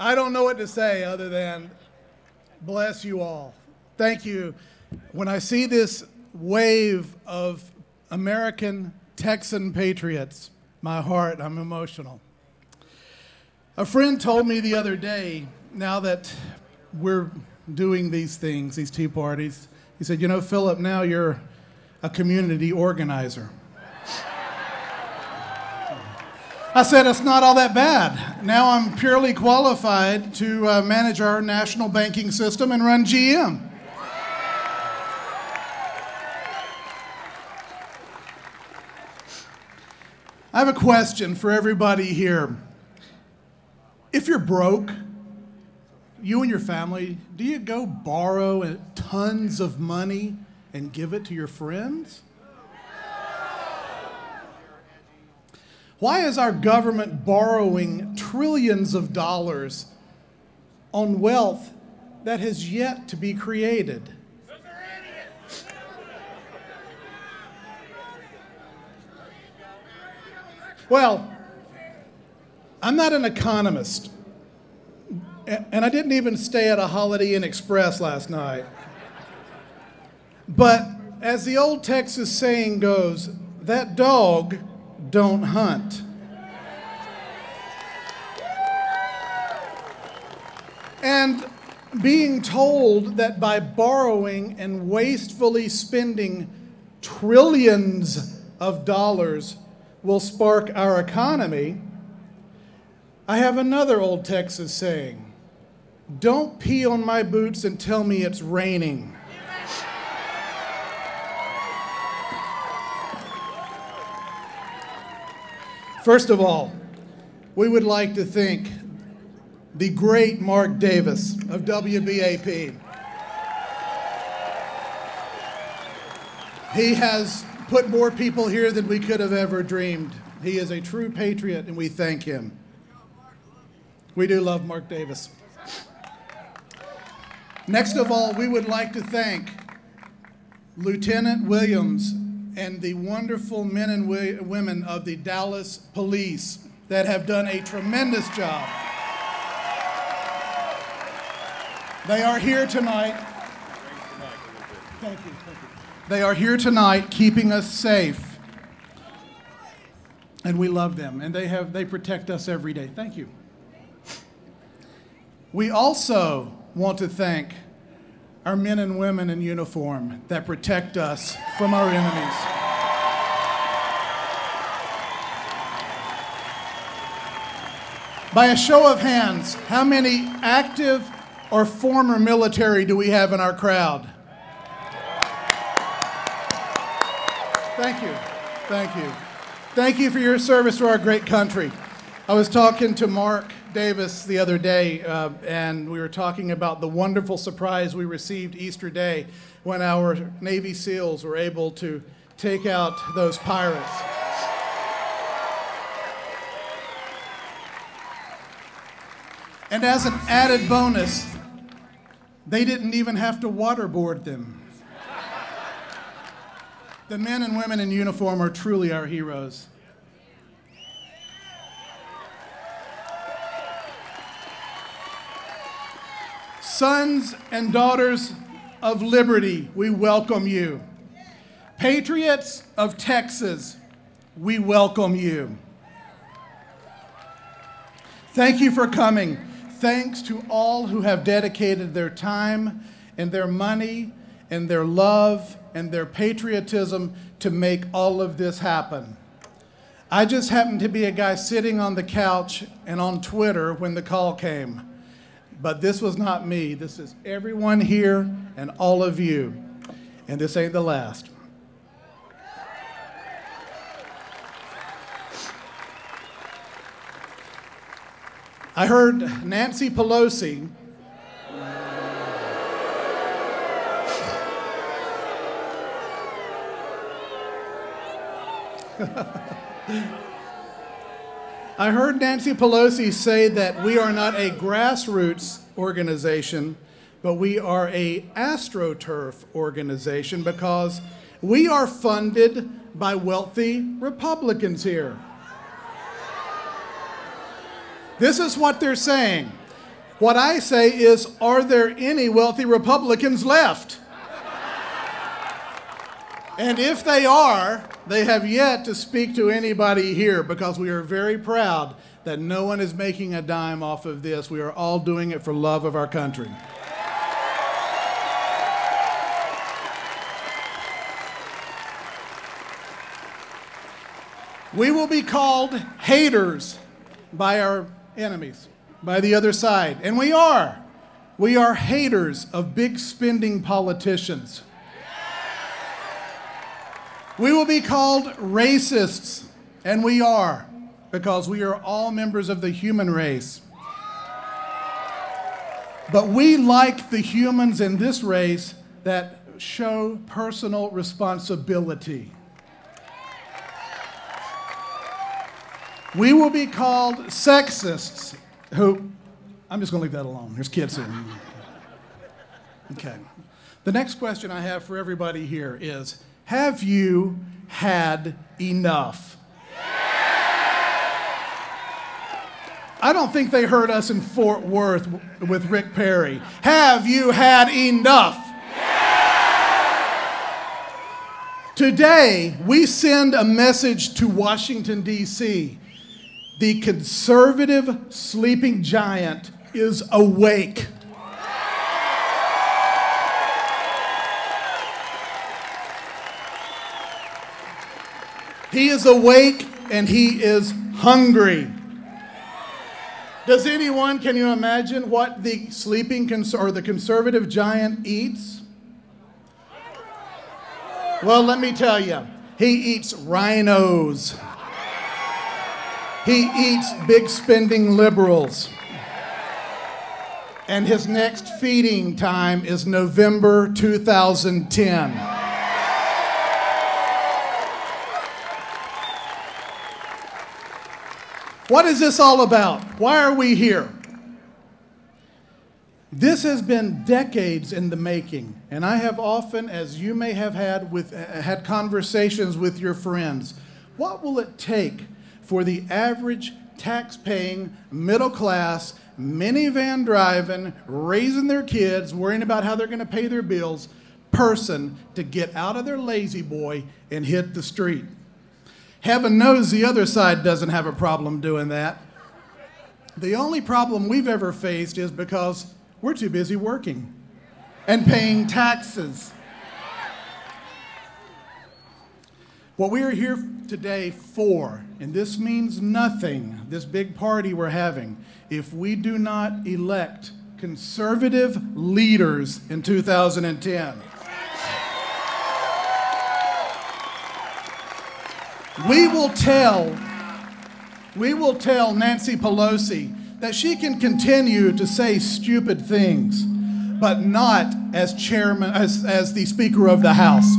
I don't know what to say other than bless you all. Thank you. When I see this wave of American Texan patriots, my heart, I'm emotional. A friend told me the other day, now that we're doing these things, these tea parties, he said, you know, Phillip, now you're a community organizer. I said, it's not all that bad. Now I'm purely qualified to manage our national banking system and run GM. I have a question for everybody here. If you're broke, you and your family, do you go borrow tons of money and give it to your friends? Why is our government borrowing trillions of dollars on wealth that has yet to be created? Well, I'm not an economist, and I didn't even stay at a Holiday Inn Express last night. But as the old Texas saying goes, that dog don't hunt. And being told that by borrowing and wastefully spending trillions of dollars will spark our economy, I have another old Texas saying, don't pee on my boots and tell me it's raining. First of all, we would like to thank the great Mark Davis of WBAP. He has put more people here than we could have ever dreamed. He is a true patriot, and we thank him. We do love Mark Davis. Next of all, we would like to thank Lieutenant Williams and the wonderful men and women of the Dallas Police that have done a tremendous job. They are here tonight. Thank you. They are here tonight keeping us safe. And we love them. And they protect us every day. Thank you. We also want to thank our men and women in uniform that protect us from our enemies. By a show of hands, how many active or former military do we have in our crowd? Thank you. Thank you. Thank you for your service to our great country. I was talking to Mark Davis the other day, and we were talking about the wonderful surprise we received Easter Day when our Navy SEALs were able to take out those pirates. And as an added bonus, they didn't even have to waterboard them. The men and women in uniform are truly our heroes. Sons and daughters of liberty, we welcome you. Patriots of Texas, we welcome you. Thank you for coming. Thanks to all who have dedicated their time and their money and their love and their patriotism to make all of this happen. I just happened to be a guy sitting on the couch and on Twitter when the call came. But this was not me. This is everyone here and all of you. And this ain't the last. I heard Nancy Pelosi I heard Nancy Pelosi say that we are not a grassroots organization, but we are a AstroTurf organization because we are funded by wealthy Republicans here. This is what they're saying. What I say is, are there any wealthy Republicans left? And if they are, they have yet to speak to anybody here, because we are very proud that no one is making a dime off of this. We are all doing it for love of our country. We will be called haters by our enemies, by the other side. And we are. We are haters of big spending politicians. We will be called racists, and we are, because we are all members of the human race. But we like the humans in this race that show personal responsibility. We will be called sexists, who, I'm just going to leave that alone. There's kids here. Okay. The next question I have for everybody here is, have you had enough? I don't think they heard us in Fort Worth with Rick Perry. Have you had enough? Today, we send a message to Washington, D.C. The conservative sleeping giant is awake. He is awake and he is hungry. Does anyone, can you imagine what the the conservative giant eats? Well, let me tell you, he eats rhinos. He eats big spending liberals. And his next feeding time is November 2010. What is this all about? Why are we here? This has been decades in the making, and I have often, as you may have had conversations with your friends, what will it take for the average tax-paying, middle-class, minivan driving, raising their kids, worrying about how they're going to pay their bills person to get out of their lazy boy and hit the street? Heaven knows the other side doesn't have a problem doing that. The only problem we've ever faced is because we're too busy working and paying taxes. What we are here today for, and this means nothing, this big party we're having, if we do not elect conservative leaders in 2010. We will tell Nancy Pelosi that she can continue to say stupid things, but not as chairman, as the Speaker of the House.